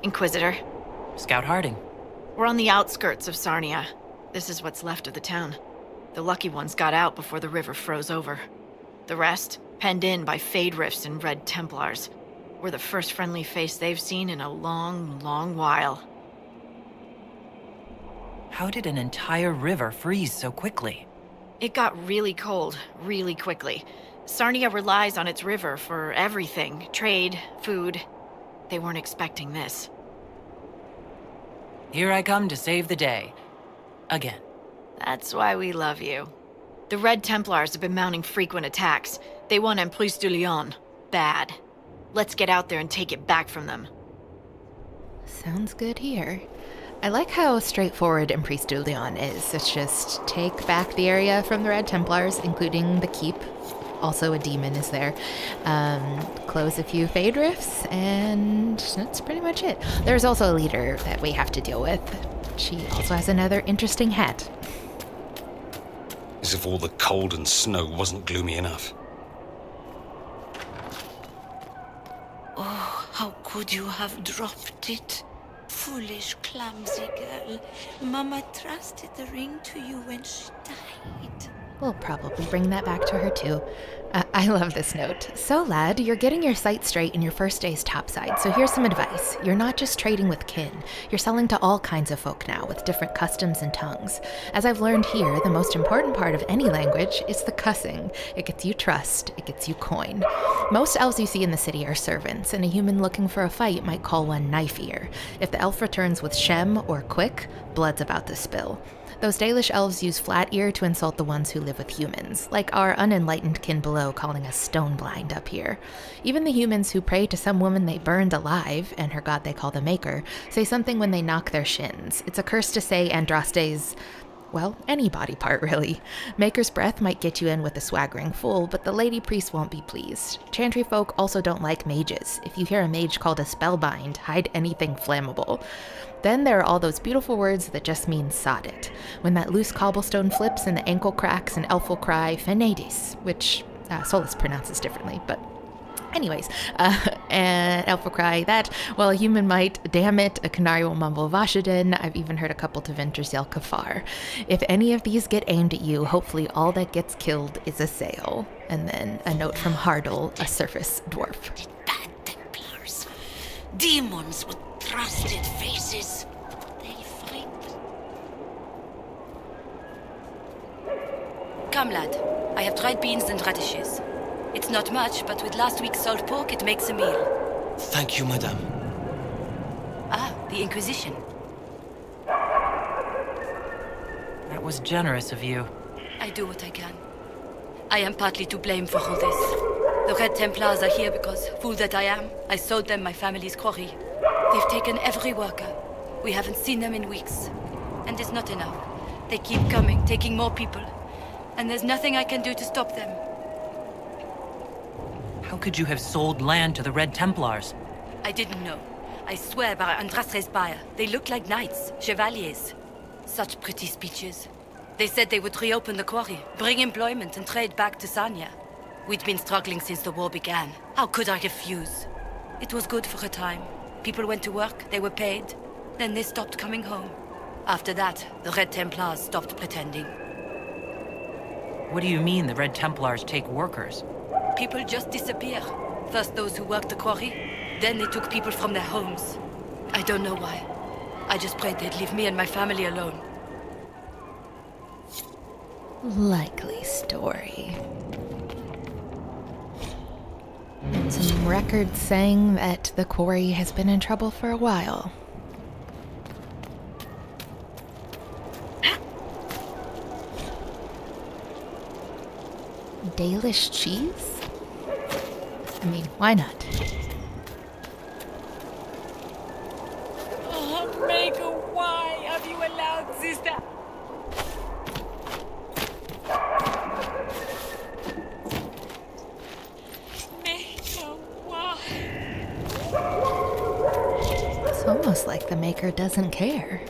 Inquisitor. Scout Harding. We're on the outskirts of Sarnia. This is what's left of the town. The lucky ones got out before the river froze over. The rest, penned in by Fade Rifts and Red Templars. We're the first friendly face they've seen in a long, long while. How did an entire river freeze so quickly? It got really cold, really quickly. Sarnia relies on its river for everything. Trade, food. They weren't expecting this. Here I come to save the day. Again. That's why we love you. The Red Templars have been mounting frequent attacks. They want Emprise de Lyon. Bad. Let's get out there and take it back from them. Sounds good here. I like how straightforward Emprise de Lyon is. It's just take back the area from the Red Templars, including the keep. Also a demon is there. Close a few Fade Rifts, and that's pretty much it. There's also a leader that we have to deal with. She also has another interesting hat. As if all the cold and snow wasn't gloomy enough. Oh, how could you have dropped it? Foolish, clumsy girl. Mama trusted the ring to you when she died. We'll probably bring that back to her too. I love this note. So, lad, you're getting your sights straight in your first day's topside, so here's some advice. You're not just trading with kin. You're selling to all kinds of folk now, with different customs and tongues. As I've learned here, the most important part of any language is the cussing. It gets you trust, it gets you coin. Most elves you see in the city are servants, and a human looking for a fight might call one knife ear. If the elf returns with shem or quick, blood's about to spill. Those Dalish elves use flat ear to insult the ones who live with humans, like our unenlightened kin below calling us stone blind up here. Even the humans who pray to some woman they burned alive, and her god they call the Maker, say something when they knock their shins. It's a curse to say Andraste's, well, any body part really. Maker's breath might get you in with a swaggering fool, but the lady priest won't be pleased. Chantry folk also don't like mages. If you hear a mage called a spellbind, hide anything flammable. Then there are all those beautiful words that just mean sod it. When that loose cobblestone flips and the ankle cracks, an elf will cry Fenadis, which Solus pronounces differently, but anyways, and elf will cry that, while a human might, damn it, a canary will mumble Vashadin. I've even heard a couple to Venters yell Kafar. If any of these get aimed at you, hopefully all that gets killed is a sail. And then a note from Hardle, a surface dwarf. Bad Templars. Demons with trusted faces. They fight. Come, lad. I have dried beans and radishes. It's not much, but with last week's salt pork, it makes a meal. Thank you, madame. Ah, the Inquisition. That was generous of you. I do what I can. I am partly to blame for all this. The Red Templars are here because, fool that I am, I sold them my family's quarry. They've taken every worker. We haven't seen them in weeks. And it's not enough. They keep coming, taking more people. And there's nothing I can do to stop them. How could you have sold land to the Red Templars? I didn't know. I swear by Andrastre's buyer. They look like knights, chevaliers. Such pretty speeches. They said they would reopen the quarry, bring employment and trade back to Sarnia. We'd been struggling since the war began. How could I refuse? It was good for a time. People went to work, they were paid. Then they stopped coming home. After that, the Red Templars stopped pretending. What do you mean the Red Templars take workers? People just disappear. First those who worked the quarry, then they took people from their homes. I don't know why. I just prayed they'd leave me and my family alone. Likely story. And some records saying that the quarry has been in trouble for a while. Dalish cheese? I mean, why not? Oh, Maker, why have you allowed this to... Maker, why? It's almost like the Maker doesn't care.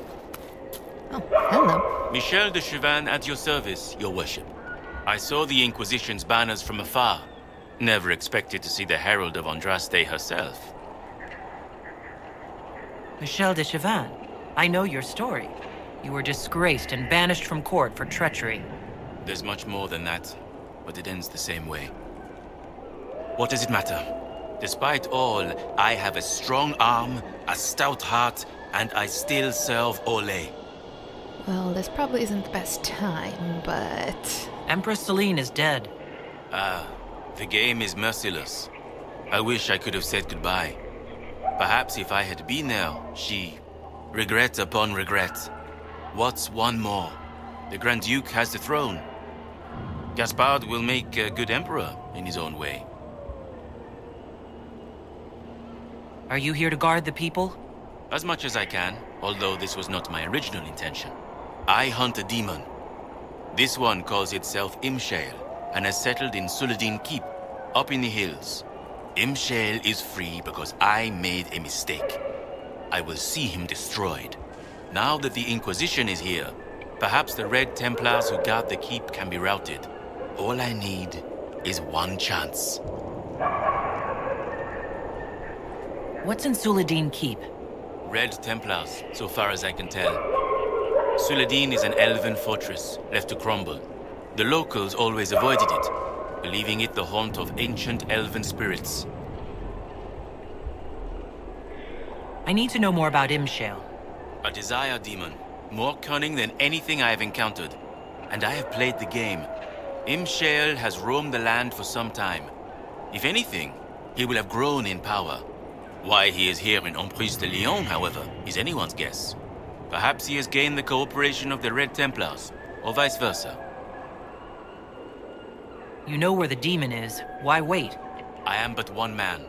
Oh, hello. Michel de Chauvin at your service, your worship. I saw the Inquisition's banners from afar. Never expected to see the Herald of Andraste herself. Michel de Chavannes, I know your story. You were disgraced and banished from court for treachery. There's much more than that, but it ends the same way. What does it matter? Despite all, I have a strong arm, a stout heart, and I still serve Ole. Well, this probably isn't the best time, but... Empress Celine is dead. The game is merciless. I wish I could have said goodbye. Perhaps if I had been there, she... Regret upon regret. What's one more? The Grand Duke has the throne. Gaspard will make a good emperor in his own way. Are you here to guard the people? As much as I can, although this was not my original intention. I hunt a demon. This one calls itself Imshale, and has settled in Suledin Keep, up in the hills. Imshale is free because I made a mistake. I will see him destroyed. Now that the Inquisition is here, perhaps the Red Templars who guard the keep can be routed. All I need is one chance. What's in Suledin Keep? Red Templars, so far as I can tell. Suledin is an elven fortress, left to crumble. The locals always avoided it, believing it the haunt of ancient elven spirits. I need to know more about Imshale. A desire demon, more cunning than anything I have encountered. And I have played the game. Imshale has roamed the land for some time. If anything, he will have grown in power. Why he is here in Emprise de Lyon, however, is anyone's guess. Perhaps he has gained the cooperation of the Red Templars, or vice versa. You know where the demon is. Why wait? I am but one man.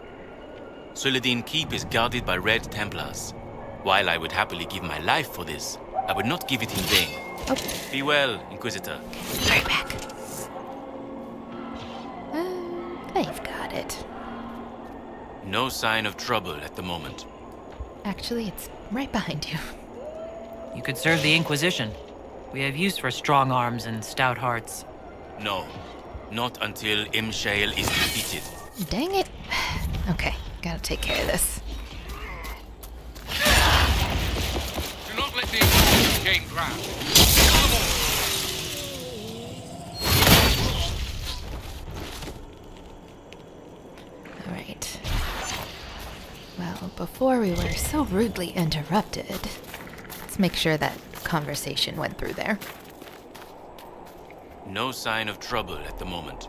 Suledin Keep is guarded by Red Templars. While I would happily give my life for this, I would not give it in vain. Oh. Be well, Inquisitor. Right back. I've got it. No sign of trouble at the moment. Actually, it's right behind you. You could serve the Inquisition. We have use for strong arms and stout hearts. No, not until Imshale is defeated. Dang it. Okay, gotta take care of this. Do not let the Inquisition gain ground. Come on! Alright. Well, before we were so rudely interrupted, let's make sure that conversation went through there. No sign of trouble at the moment.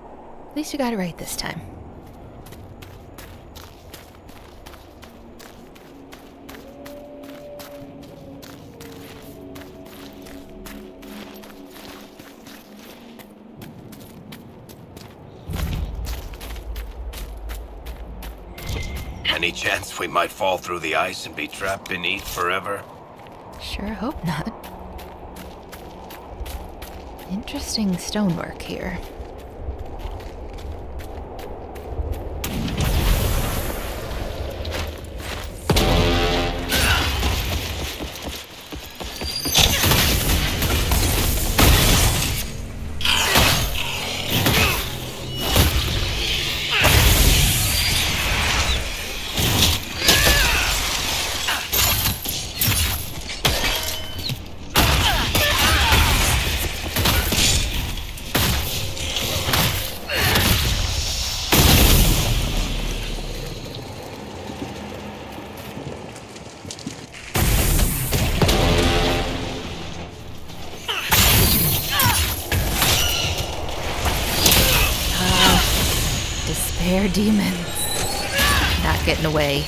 At least you got it right this time. Any chance we might fall through the ice and be trapped beneath forever? Sure hope not. Interesting stonework here. Despair demons. Not getting away.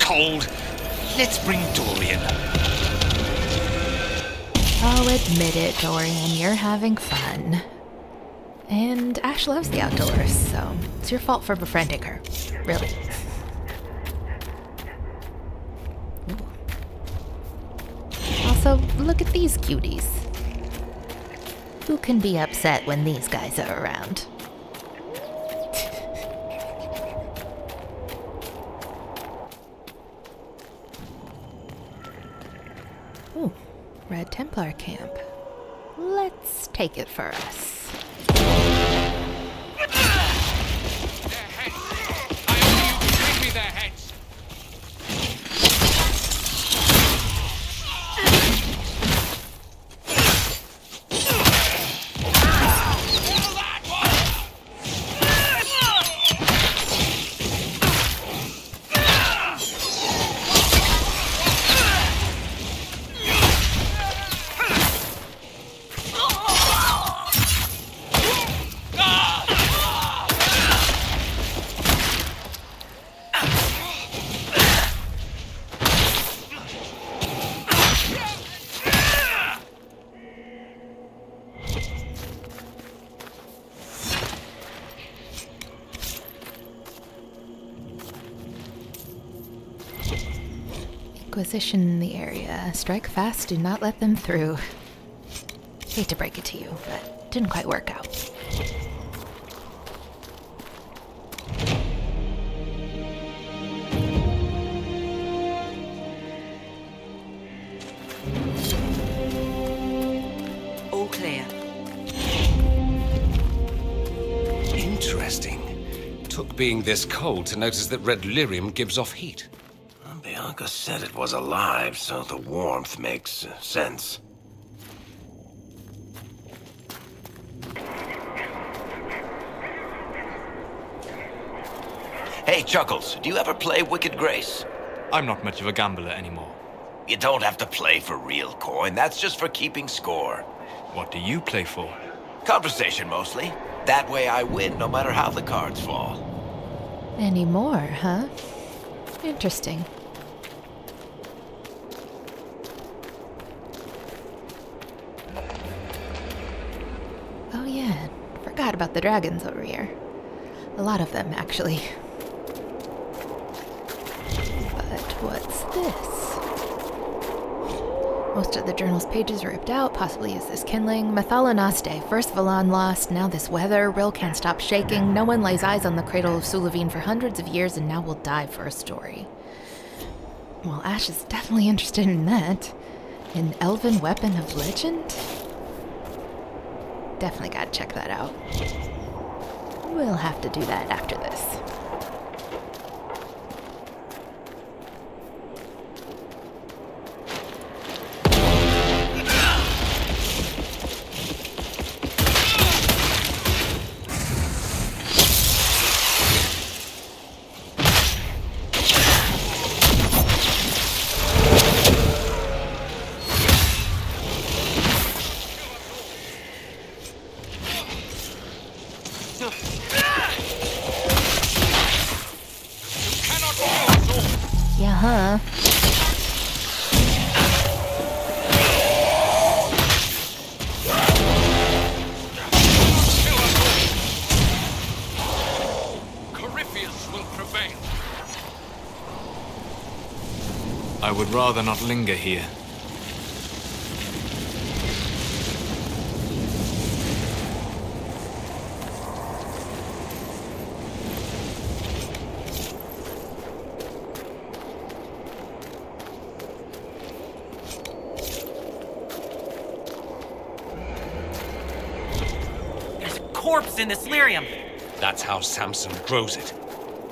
cold. Let's bring Dorian. Oh, admit it, Dorian, you're having fun. And Ash loves the outdoors, so it's your fault for befriending her. Really. Ooh. Also, look at these cuties. Who can be upset when these guys are around? Ooh, Red Templar camp. Let's take it for us. Their heads! I order you to bring me their heads! Inquisition in the area. Strike fast, do not let them through. Hate to break it to you, but didn't quite work out. All clear. Interesting. Took being this cold to notice that red lyrium gives off heat. Bianca said it was alive, so the warmth makes sense. Hey, Chuckles, do you ever play Wicked Grace? I'm not much of a gambler anymore. You don't have to play for real coin, that's just for keeping score. What do you play for? Conversation, mostly. That way I win, no matter how the cards fall. Any more, huh? Interesting. Oh yeah, forgot about the dragons over here. A lot of them, actually. But what's this? Most of the journal's pages are ripped out, possibly is this kindling. Methalanaste, first Valan lost, now this weather, Rill can't stop shaking, no one lays eyes on the cradle of Suledin for hundreds of years and now will die for a story. Well, Ash is definitely interested in that. An elven weapon of legend? Definitely gotta check that out. We'll have to do that after this. Yeah, huh? Corypheus will prevail. I would rather not linger here. Corpse in this lyrium. That's how Samson grows it.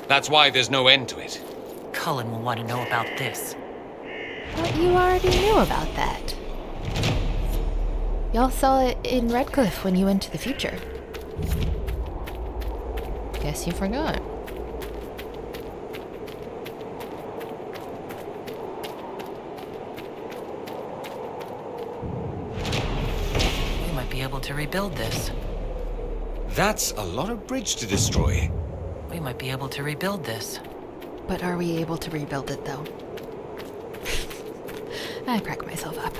That's why there's no end to it. Cullen will want to know about this. But you already knew about that. Y'all saw it in Redcliffe when you went to the future. Guess you forgot. We might be able to rebuild this. That's a lot of bridge to destroy. We might be able to rebuild this. But are we able to rebuild it, though? I crack myself up.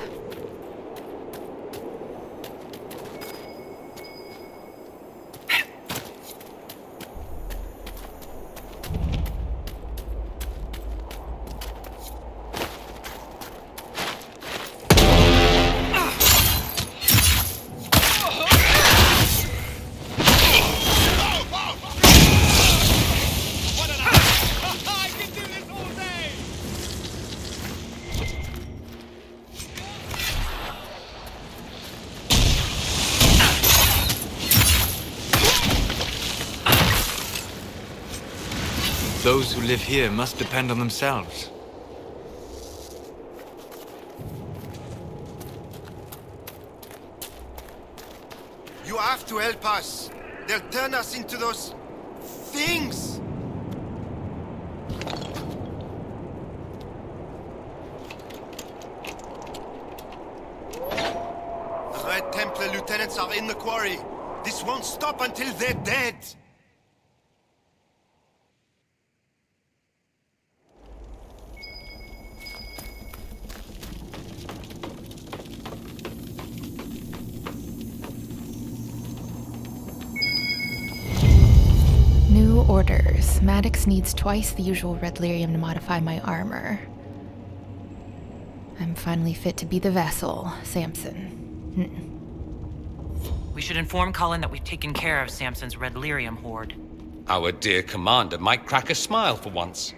Those who live here must depend on themselves. You have to help us. They'll turn us into those things. The Red Templar lieutenants are in the quarry. This won't stop until they're dead. New orders. Maddox needs twice the usual red lyrium to modify my armor. I'm finally fit to be the vessel, Samson. We should inform Cullen that we've taken care of Samson's red lyrium hoard. Our dear commander might crack a smile for once.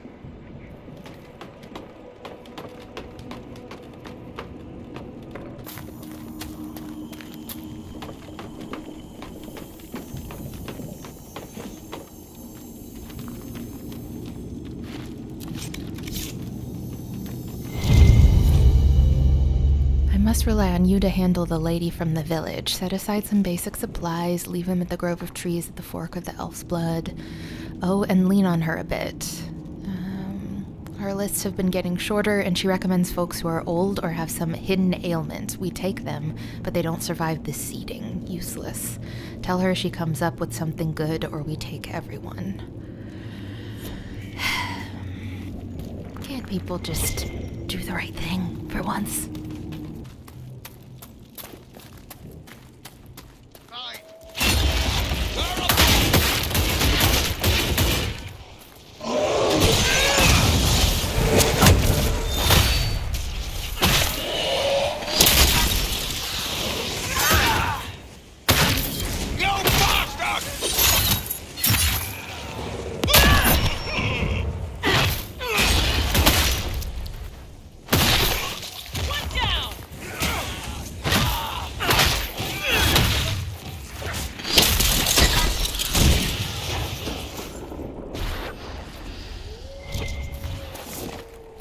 I must rely on you to handle the lady from the village. Set aside some basic supplies, leave him at the grove of trees at the fork of the Elf's Blood. Oh, and lean on her a bit. Our lists have been getting shorter, and she recommends folks who are old or have some hidden ailment. We take them, but they don't survive the seeding. Useless. Tell her she comes up with something good, or we take everyone. Can't people just do the right thing for once?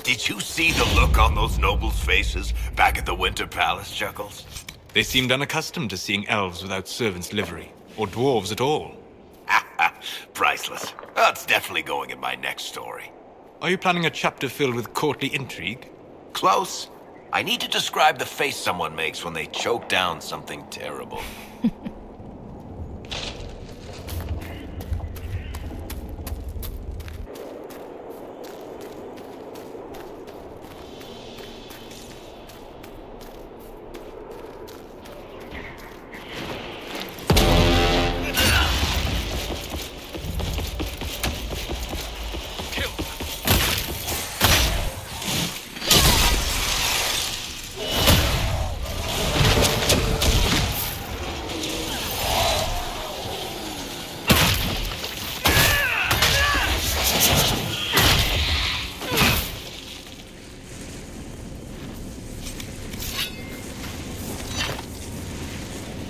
Did you see the look on those nobles' faces back at the Winter Palace, Chuckles? They seemed unaccustomed to seeing elves without servants' livery, or dwarves at all. Priceless. That's definitely going in my next story. Are you planning a chapter filled with courtly intrigue? Close. I need to describe the face someone makes when they choke down something terrible.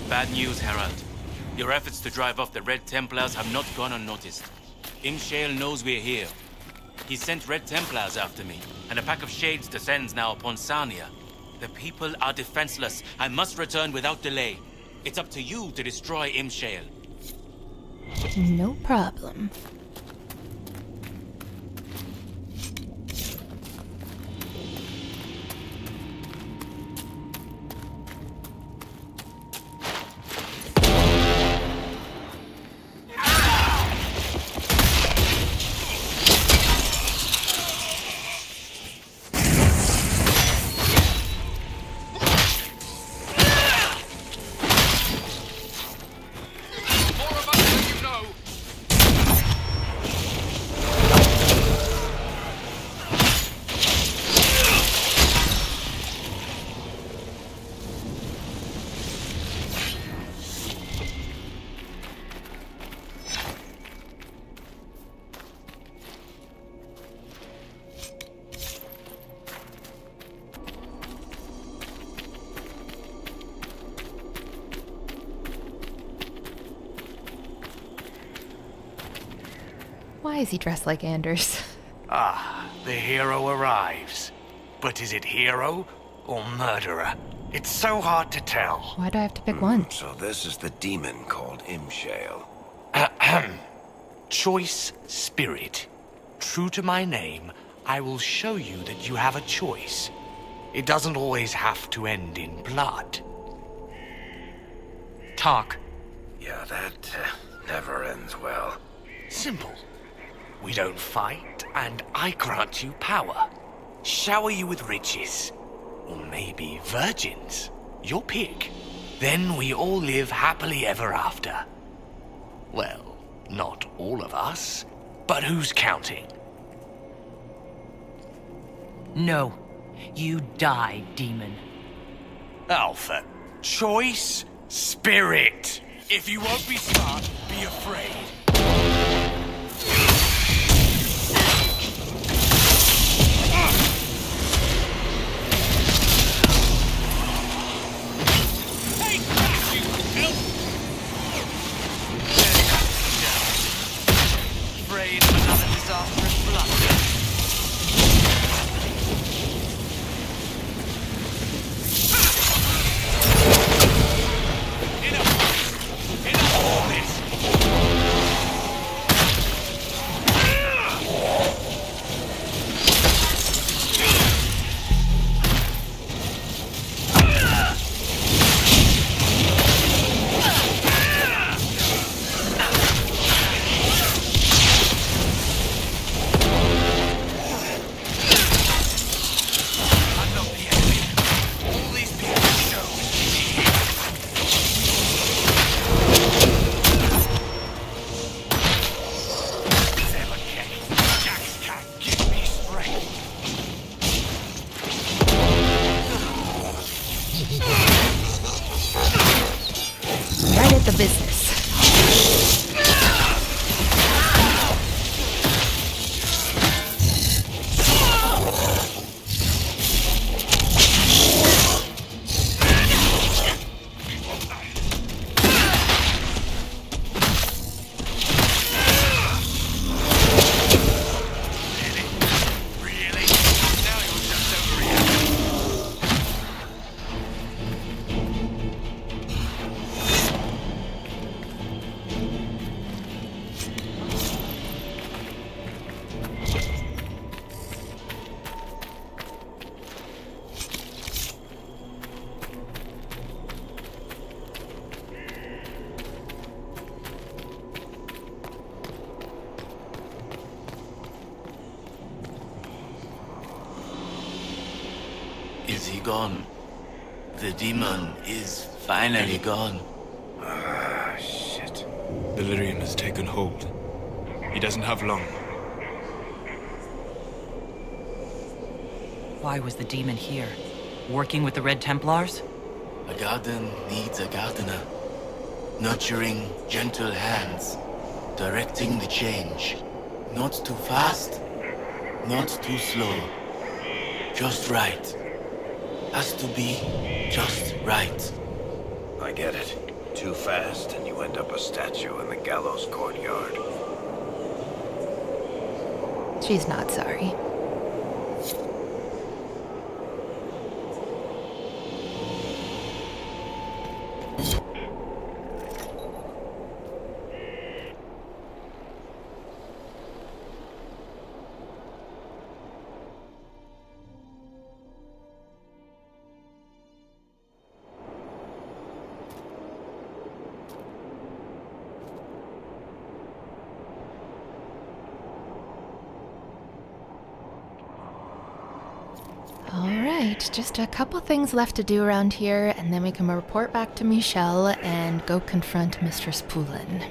Bad news, Herald. Your efforts to drive off the Red Templars have not gone unnoticed. Imshale knows we're here. He sent Red Templars after me, and a pack of shades descends now upon Sarnia. The people are defenseless. I must return without delay. It's up to you to destroy Imshale. No problem. Why is he dressed like Anders? Ah, the hero arrives. But is it hero or murderer? It's so hard to tell. Why do I have to pick one? So this is the demon called Imshale. Ahem. Choice spirit. True to my name, I will show you that you have a choice. It doesn't always have to end in blood. Talk. Yeah, that never ends well. Simple. We don't fight, and I grant you power. Shower you with riches. Or maybe virgins. Your pick. Then we all live happily ever after. Well, not all of us. But who's counting? No. You die, demon. Alpha. Choice spirit. If you won't be smart, be afraid. Afraid of another disastrous blunder. Enough of all this! Right at the business. Is he gone? The demon is finally gone. Ah, shit. Delirium has taken hold. He doesn't have long. Why was the demon here? Working with the Red Templars? A garden needs a gardener. Nurturing, gentle hands. Directing the change. Not too fast, not too slow. Just right. Has to be just right. I get it. Too fast, and you end up a statue in the gallows courtyard. She's not sorry. Alright, just a couple things left to do around here, and then we can report back to Michelle and go confront Mistress Poulin.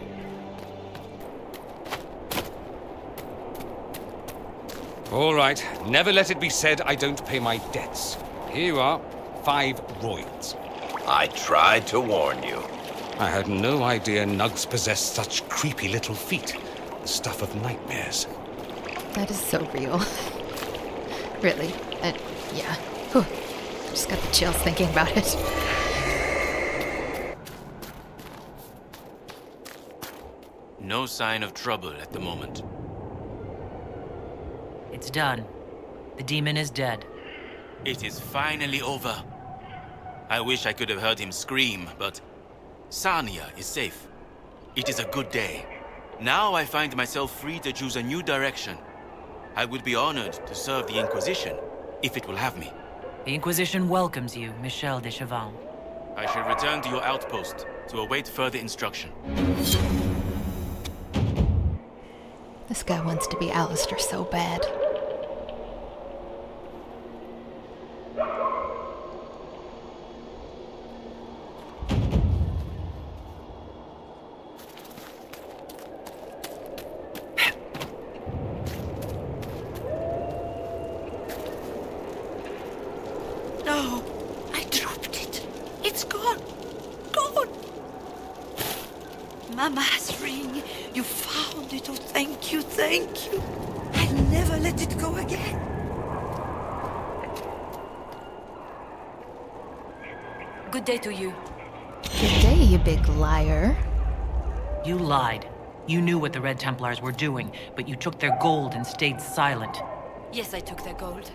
All right, never let it be said I don't pay my debts. Here you are, 5 roids. I tried to warn you. I had no idea nugs possessed such creepy little feet. The stuff of nightmares. That is so real. Really. Yeah. Whew. Just got the chills thinking about it. No sign of trouble at the moment. It's done. The demon is dead. It is finally over. I wish I could have heard him scream, but Sarnia is safe. It is a good day. Now I find myself free to choose a new direction. I would be honored to serve the Inquisition, if it will have me. The Inquisition welcomes you, Michel de Chavannes. I shall return to your outpost to await further instruction. This guy wants to be Alistair so bad. No, I dropped it. It's gone. Gone. Mama's ring. You found it. Oh, thank you, thank you. I'll never let it go again. Good day to you. Good day, you big liar. You lied. You knew what the Red Templars were doing, but you took their gold and stayed silent. Yes, I took their gold.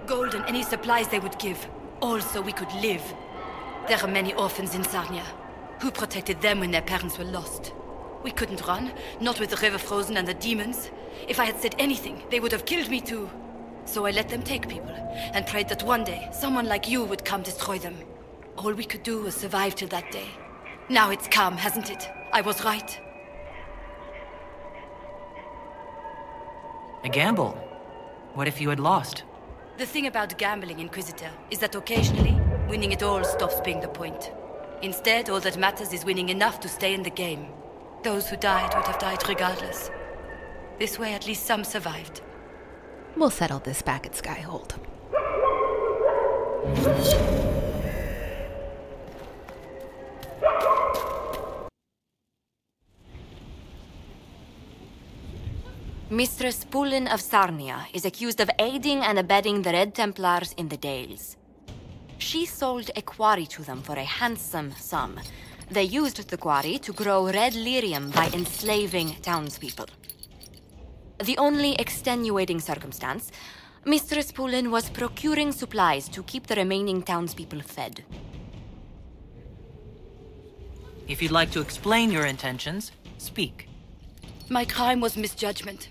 Gold and any supplies they would give. All so we could live. There are many orphans in Sarnia. Who protected them when their parents were lost? We couldn't run, not with the river frozen and the demons. If I had said anything, they would have killed me too. So I let them take people, and prayed that one day, someone like you would come destroy them. All we could do was survive till that day. Now it's calm, hasn't it? I was right. A gamble. What if you had lost? The thing about gambling, Inquisitor, is that occasionally, winning it all stops being the point. Instead, all that matters is winning enough to stay in the game. Those who died would have died regardless. This way, at least some survived. We'll settle this back at Skyhold. Mistress Suledin of Sarnia is accused of aiding and abetting the Red Templars in the Dales. She sold a quarry to them for a handsome sum. They used the quarry to grow red lyrium by enslaving townspeople. The only extenuating circumstance, Mistress Suledin was procuring supplies to keep the remaining townspeople fed. If you'd like to explain your intentions, speak. My crime was misjudgment.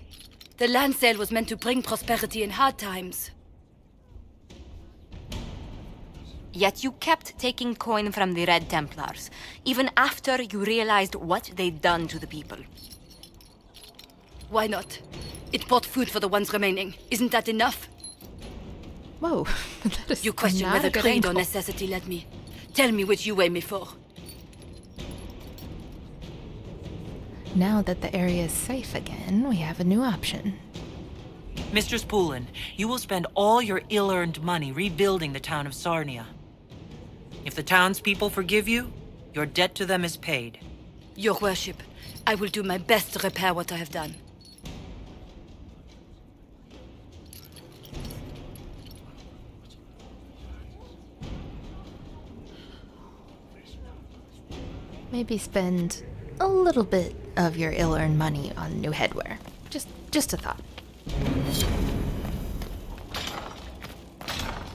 The land sale was meant to bring prosperity in hard times. Yet you kept taking coin from the Red Templars, even after you realized what they'd done to the people. Why not? It bought food for the ones remaining. Isn't that enough? Whoa, that is You question not whether a good greed or angle. necessity led me. Tell me which you weigh me for. Now that the area is safe again, we have a new option. Mistress Suledin, you will spend all your ill-earned money rebuilding the town of Sarnia. If the townspeople forgive you, your debt to them is paid. Your worship, I will do my best to repair what I have done. Maybe spend a little bit of your ill-earned money on new headwear. Just a thought.